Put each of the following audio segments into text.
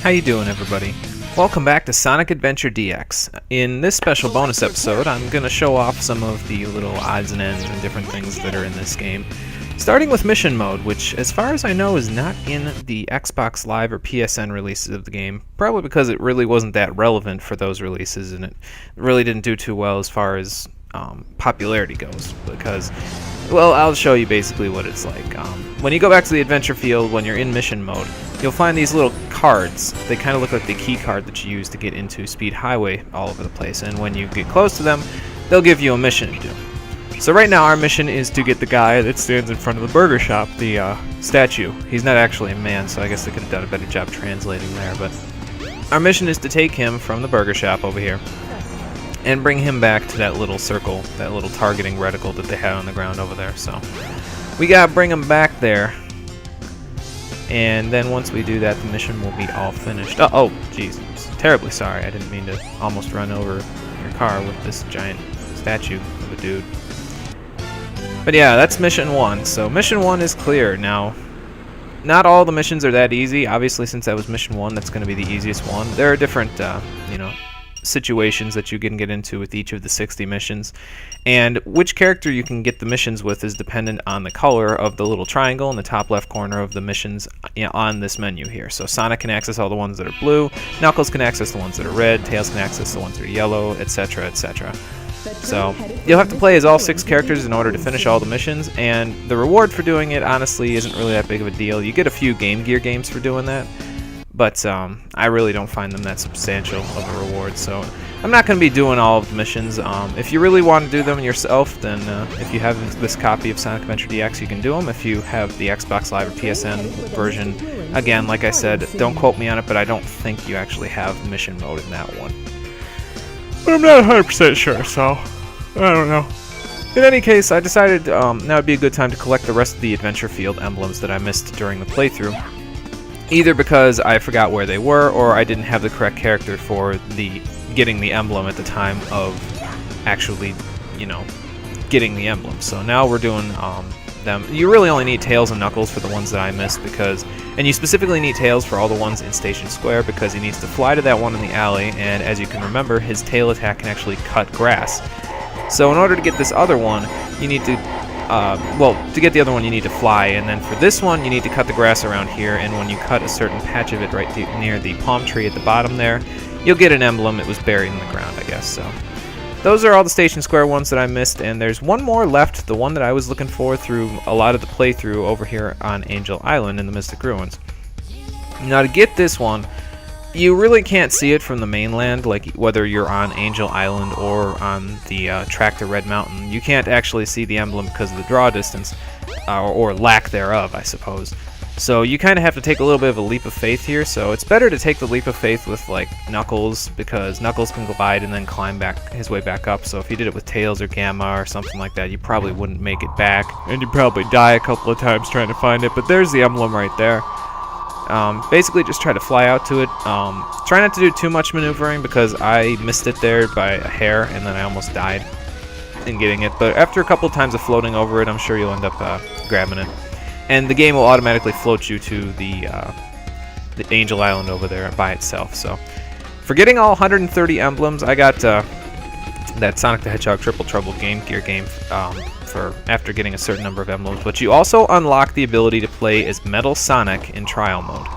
How you doing, everybody? Welcome back to Sonic Adventure DX. In this special bonus episode, I'm going to show off some of the little odds and ends and different things that are in this game. Starting with Mission Mode, which, as far as I know, is not in the Xbox Live or PSN releases of the game, probably because it really wasn't that relevant for those releases, and it really didn't do too well as far as popularity goes, because, well, I'll show you basically what it's like. When you go back to the adventure field, when you're in mission mode, you'll find these little cards. They kind of look like the key card that you use to get into Speed Highway all over the place, and when you get close to them, they'll give you a mission to do. So right now our mission is to get the guy that stands in front of the burger shop, the statue. He's not actually a man, so I guess they could have done a better job translating there, but our mission is to take him from the burger shop over here and bring him back to that little circle, that little targeting reticle that they had on the ground over there. So we gotta bring him back there, and then once we do that, the mission will be all finished. Oh, jeez, I'm terribly sorry. I didn't mean to almost run over your car with this giant statue of a dude. But yeah, that's mission 1. So mission 1 is clear. Now, not all the missions are that easy. Obviously, since that was mission 1, that's going to be the easiest one. There are different, situations that you can get into with each of the 60 missions, and which character you can get the missions with is dependent on the color of the little triangle in the top left corner of the missions on this menu here. So Sonic can access all the ones that are blue, Knuckles can access the ones that are red, Tails can access the ones that are yellow, etc., etc. So you'll have to play as all 6 characters in order to finish all the missions, and the reward for doing it honestly isn't really that big of a deal. You get a few Game Gear games for doing that, but I really don't find them that substantial of a reward, so I'm not going to be doing all of the missions. If you really want to do them yourself, then if you have this copy of Sonic Adventure DX, you can do them. If you have the Xbox Live or PSN version, again, like I said, don't quote me on it, but I don't think you actually have mission mode in that one. But I'm not 100% sure, so I don't know. In any case, I decided now would be a good time to collect the rest of the adventure field emblems that I missed during the playthrough. Either because I forgot where they were, or I didn't have the correct character for getting the emblem at the time of actually, getting the emblem. So now we're doing them. You really only need Tails and Knuckles for the ones that I missed, and you specifically need Tails for all the ones in Station Square because he needs to fly to that one in the alley, and as you can remember, his tail attack can actually cut grass. So in order to get this other one, you need to to get the other one you need to fly, and then for this one you need to cut the grass around here, and when you cut a certain patch of it right near the palm tree at the bottom there, you'll get an emblem. It was buried in the ground, I guess. So those are all the Station Square ones that I missed, and there's one more left, the one that I was looking for through a lot of the playthrough over here on Angel Island in the Mystic Ruins. Now to get this one, you really can't see it from the mainland, like whether you're on Angel Island or on the track to Red Mountain. You can't actually see the emblem because of the draw distance, or lack thereof, I suppose. So you kind of have to take a little bit of a leap of faith here, so it's better to take the leap of faith with, like, Knuckles, because Knuckles can glide and then climb back his way back up, so if you did it with Tails or Gamma or something like that, you probably wouldn't make it back, and you'd probably die a couple of times trying to find it, but there's the emblem right there. Basically just try to fly out to it. Try not to do too much maneuvering because I missed it there by a hair and then I almost died in getting it, but after a couple of times of floating over it, I'm sure you'll end up grabbing it. And the game will automatically float you to the Angel Island over there by itself. So for getting all 130 emblems, I got that Sonic the Hedgehog Triple Trouble Game Gear game for after getting a certain number of emblems, but you also unlock the ability to play as Metal Sonic in trial mode.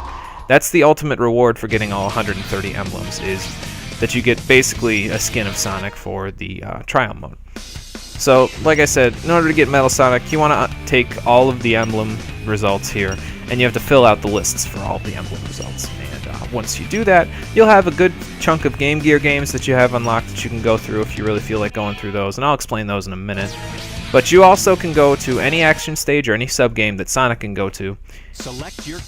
That's the ultimate reward for getting all 130 emblems, is that you get basically a skin of Sonic for the trial mode. So, like I said, in order to get Metal Sonic, you want to take all of the emblem results here, and you have to fill out the lists for all of the emblem results. And once you do that, you'll have a good chunk of Game Gear games that you have unlocked that you can go through if you really feel like going through those, and I'll explain those in a minute. But you also can go to any action stage or any sub-game that Sonic can go to,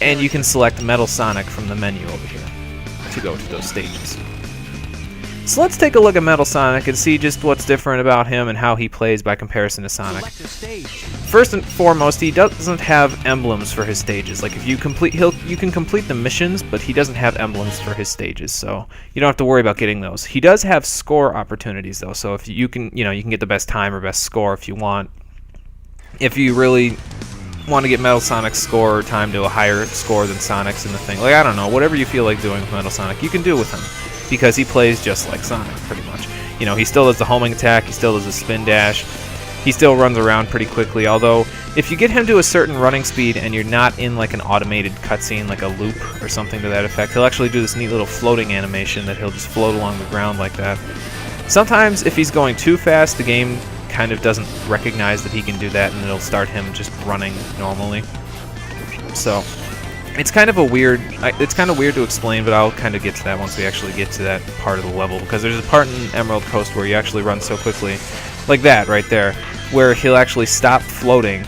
and you can select Metal Sonic from the menu over here to go to those stages. So let's take a look at Metal Sonic and see just what's different about him and how he plays by comparison to Sonic. First and foremost, he doesn't have emblems for his stages. Like if you can complete the missions, but he doesn't have emblems for his stages, so you don't have to worry about getting those. He does have score opportunities though, so if you can get the best time or best score if you want. If you really want to get Metal Sonic's score time to a higher score than Sonic's in the thing. Like, I don't know, whatever you feel like doing with Metal Sonic, you can do with him. Because he plays just like Sonic, pretty much. You know, he still does the homing attack, he still does the spin dash, he still runs around pretty quickly, although if you get him to a certain running speed and you're not in like an automated cutscene, like a loop or something to that effect, he'll actually do this neat little floating animation that he'll just float along the ground like that. Sometimes if he's going too fast, the game kind of doesn't recognize that he can do that, and it'll start him just running normally. So it's kind of weird to explain, but I'll kind of get to that once we actually get to that part of the level, because there's a part in Emerald Coast where you actually run so quickly, like that right there, where he'll actually stop floating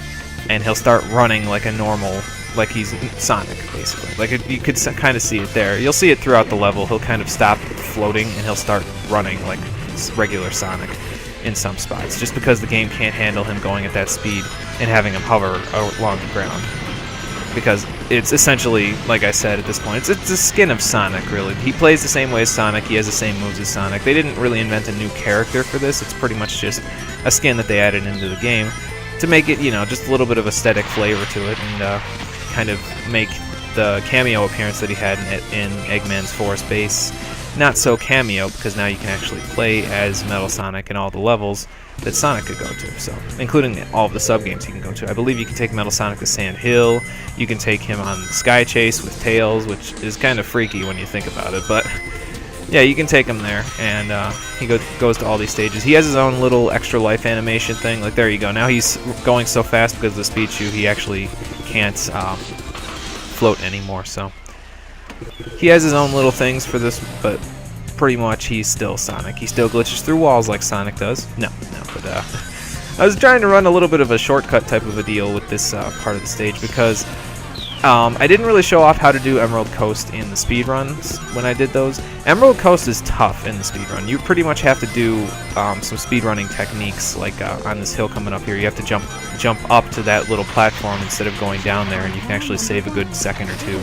and he'll start running like a normal, like he's Sonic, basically. Like you could kind of see it there. You'll see it throughout the level. He'll kind of stop floating and he'll start running like regular Sonic in some spots, just because the game can't handle him going at that speed and having him hover along the ground. Because it's essentially, like I said at this point, it's a skin of Sonic, really. He plays the same way as Sonic, he has the same moves as Sonic. They didn't really invent a new character for this, it's pretty much just a skin that they added into the game to make it, you know, just a little bit of aesthetic flavor to it, and kind of make the cameo appearance that he had in Eggman's Forest Base not so cameo, because now you can actually play as Metal Sonic in all the levels that Sonic could go to, so including all of the sub-games he can go to. I believe you can take Metal Sonic to Sand Hill, you can take him on Sky Chase with Tails, which is kind of freaky when you think about it, but yeah, you can take him there, and he goes to all these stages. He has his own little extra life animation thing, like there you go. Now he's going so fast because of the speed shoe, he actually can't float anymore, so he has his own little things for this, but pretty much he's still Sonic. He still glitches through walls like Sonic does. No, but I was trying to run a little bit of a shortcut type of a deal with this part of the stage, because I didn't really show off how to do Emerald Coast in the speedruns when I did those. Emerald Coast is tough in the speedrun. You pretty much have to do some speedrunning techniques, like on this hill coming up here. You have to jump up to that little platform instead of going down there, and you can actually save a good second or two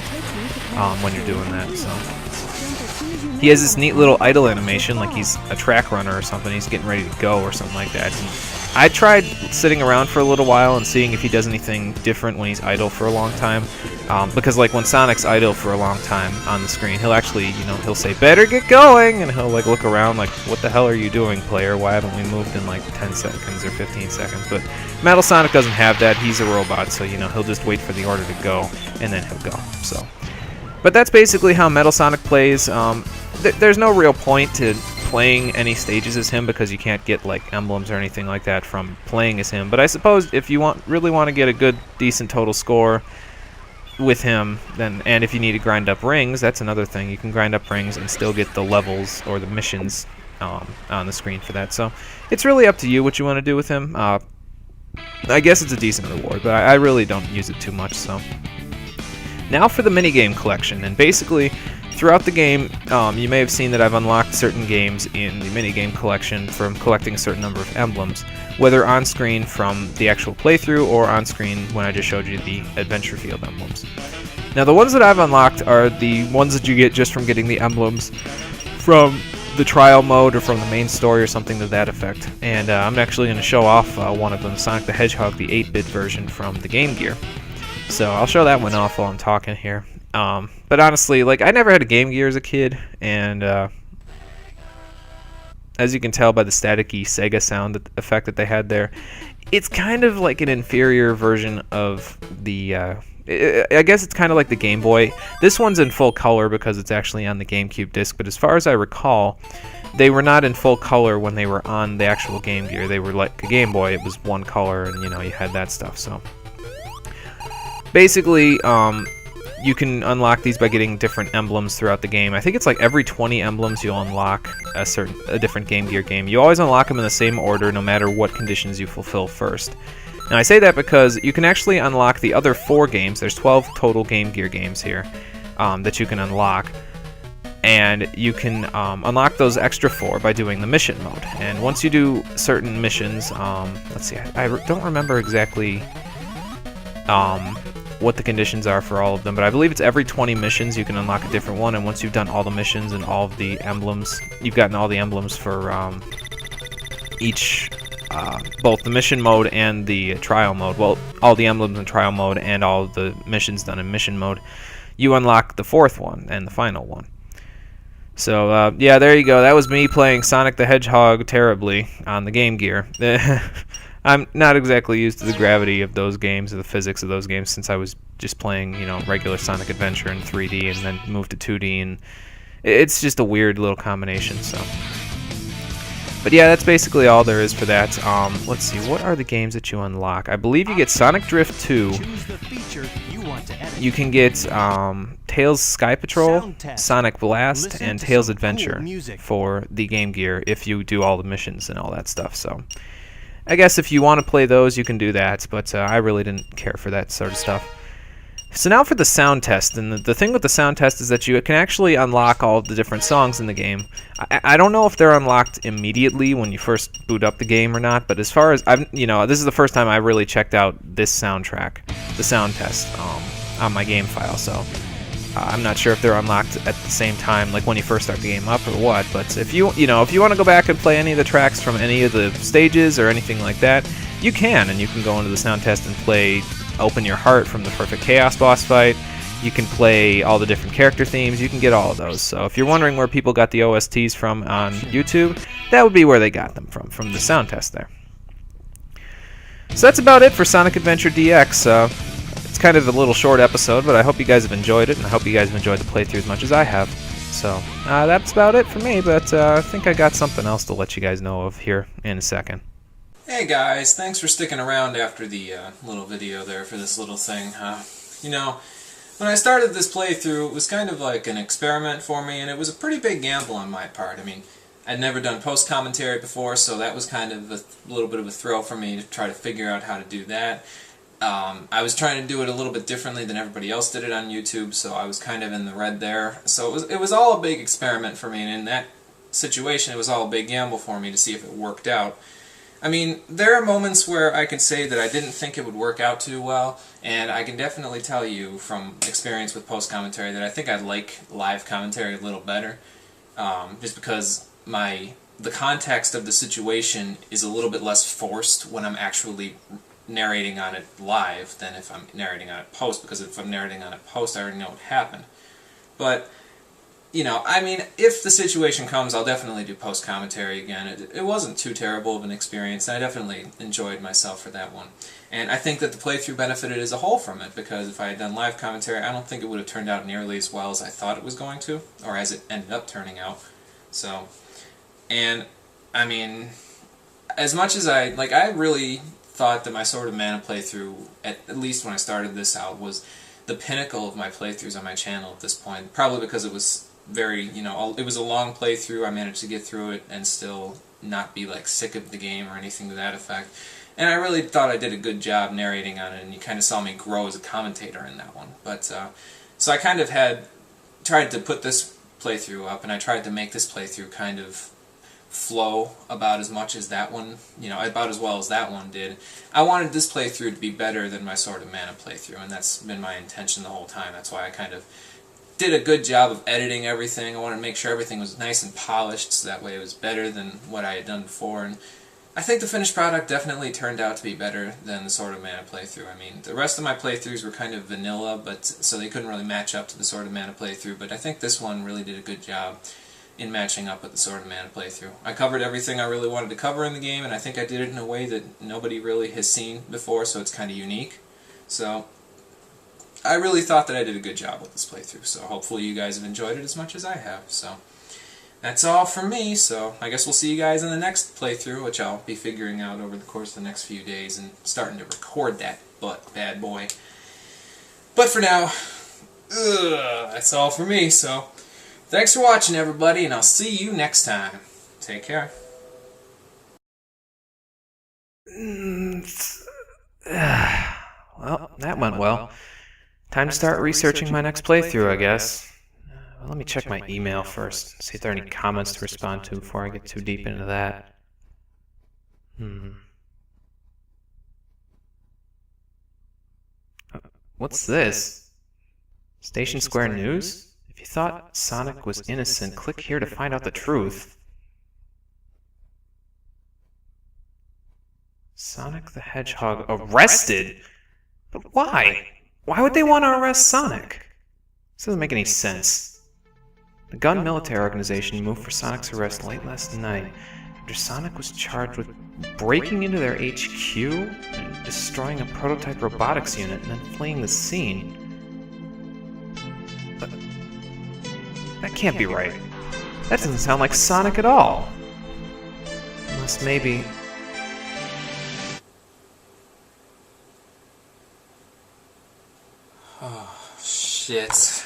when you're doing that. So he has this neat little idle animation, like he's a track runner or something. He's getting ready to go or something like that. And I tried sitting around for a little while and seeing if he does anything different when he's idle for a long time. Because like when Sonic's idle for a long time on the screen, he'll actually, you know, he'll say, "Better get going," and he'll like look around like, "What the hell are you doing, player? Why haven't we moved in like 10 seconds or 15 seconds?" But Metal Sonic doesn't have that. He's a robot, so you know, he'll just wait for the order to go, and then he'll go. So, but that's basically how Metal Sonic plays. There's no real point to playing any stages as him, because you can't get like emblems or anything like that from playing as him. But I suppose if you really want to get a good, decent total score with him, then, and if you need to grind up rings, that's another thing. You can grind up rings and still get the levels or the missions on the screen for that. So it's really up to you what you want to do with him. I guess it's a decent reward, but I really don't use it too much. So now for the minigame collection, and basically throughout the game, you may have seen that I've unlocked certain games in the minigame collection from collecting a certain number of emblems, whether on screen from the actual playthrough or on screen when I just showed you the Adventure Field emblems. Now the ones that I've unlocked are the ones that you get just from getting the emblems from the trial mode or from the main story or something to that effect. And I'm actually going to show off one of them, Sonic the Hedgehog, the 8-bit version from the Game Gear. So I'll show that one off while I'm talking here. But honestly, like, I never had a Game Gear as a kid, and as you can tell by the staticky Sega sound effect that they had there, it's kind of like an inferior version of the, I guess it's kind of like the Game Boy. This one's in full color because it's actually on the GameCube disc, but as far as I recall, they were not in full color when they were on the actual Game Gear. They were like a Game Boy, it was one color, and you know, you had that stuff. So basically, you can unlock these by getting different emblems throughout the game. I think it's like every 20 emblems you'll unlock a different Game Gear game. You always unlock them in the same order, no matter what conditions you fulfill first. And I say that because you can actually unlock the other 4 games. There's 12 total Game Gear games here that you can unlock. And you can unlock those extra 4 by doing the mission mode. And once you do certain missions, let's see, I don't remember exactly what the conditions are for all of them, but I believe it's every 20 missions you can unlock a different one, and once you've done all the missions and all of the emblems, you've gotten all the emblems for each both the mission mode and the trial mode. Well, all the emblems in trial mode and all the missions done in mission mode. You unlock the fourth one and the final one. So, yeah, there you go. That was me playing Sonic the Hedgehog terribly on the Game Gear. I'm not exactly used to the gravity of those games or the physics of those games since I was just playing, regular Sonic Adventure in 3D and then moved to 2D, and it's just a weird little combination, so. But yeah, that's basically all there is for that. Let's see, what are the games that you unlock? I believe you get Sonic Drift 2. Choose the feature you want to edit. You can get Tails Sky Patrol, Sonic Blast, and Tails Adventure for the Game Gear if you do all the missions and all that stuff. So I guess if you want to play those, you can do that, but I really didn't care for that sort of stuff. So now for the sound test, and the thing with the sound test is that you can actually unlock all of the different songs in the game. I don't know if they're unlocked immediately when you first boot up the game or not, but as far as this is the first time I really checked out this soundtrack, the sound test, on my game file. So I'm not sure if they're unlocked at the same time, like when you first start the game up or what. But if you want to go back and play any of the tracks from any of the stages or anything like that, you can, and you can go into the sound test and play Open Your Heart from the Perfect Chaos boss fight. You can play all the different character themes. You can get all of those. So if you're wondering where people got the OSTs from on YouTube, that would be where they got them from the sound test there. So that's about it for Sonic Adventure DX. It's kind of a little short episode, but I hope you guys have enjoyed it, and I hope you guys have enjoyed the playthrough as much as I have. So that's about it for me, but I think I got something else to let you guys know of here in a second. Hey guys, thanks for sticking around after the little video there for this little thing. When I started this playthrough, it was kind of like an experiment for me, and it was a pretty big gamble on my part. I mean, I'd never done post-commentary before, so that was kind of a little bit of a thrill for me to try to figure out how to do that. I was trying to do it a little bit differently than everybody else did it on YouTube, so I was kind of in the red there. So it was all a big experiment for me, and in that situation, it was all a big gamble for me to see if it worked out. I mean, there are moments where I can say that I didn't think it would work out too well, and I can definitely tell you from experience with post-commentary that I think I'd like live commentary a little better, just because the context of the situation is a little bit less forced when I'm actually narrating on it live than if I'm narrating on it post, because if I'm narrating on it post, I already know what happened. But I mean, if the situation comes, I'll definitely do post-commentary again. It wasn't too terrible of an experience, and I definitely enjoyed myself for that one. And I think that the playthrough benefited as a whole from it, because if I had done live commentary, I don't think it would have turned out nearly as well as I thought it was going to, or as it ended up turning out. So, and, I mean, as much as I really thought that my Sword of Mana playthrough, at least when I started this out, was the pinnacle of my playthroughs on my channel at this point, probably because it was it was a long playthrough. I managed to get through it and still not be sick of the game or anything to that effect. And I really thought I did a good job narrating on it, and you kind of saw me grow as a commentator in that one. But so I kind of tried to put this playthrough up, and I tried to make this playthrough kind of flow about as much as that one, about as well as that one did. I wanted this playthrough to be better than my Sword of Mana playthrough, and that's been my intention the whole time. That's why I kind of did a good job of editing everything. I wanted to make sure everything was nice and polished, so that way it was better than what I had done before. And I think the finished product definitely turned out to be better than the Sword of Mana playthrough. I mean, the rest of my playthroughs were kind of vanilla, so they couldn't really match up to the Sword of Mana playthrough, but I think this one really did a good job in matching up with the Sword of Mana playthrough. I covered everything I really wanted to cover in the game, and I think I did it in a way that nobody really has seen before, so it's kind of unique. So I really thought that I did a good job with this playthrough, so hopefully you guys have enjoyed it as much as I have. So that's all from me, so I guess we'll see you guys in the next playthrough, which I'll be figuring out over the course of the next few days and starting to record that bad boy. But for now, that's all for me, so thanks for watching, everybody, and I'll see you next time. Take care. Well, that went well. Time to start researching my next playthrough, I guess. Well, let me check my email first, see if there are any comments to respond to before I get too deep into that. What's this? Station Square News? If you thought Sonic was innocent, click here to find out the truth. Sonic the Hedgehog arrested? But why? Why would they want to arrest Sonic? This doesn't make any sense. The gun military organization moved for Sonic's arrest late last night after Sonic was charged with breaking into their HQ and destroying a prototype robotics unit and then fleeing the scene. But that can't be right. That doesn't sound like Sonic at all. Unless maybe... Oh, shit.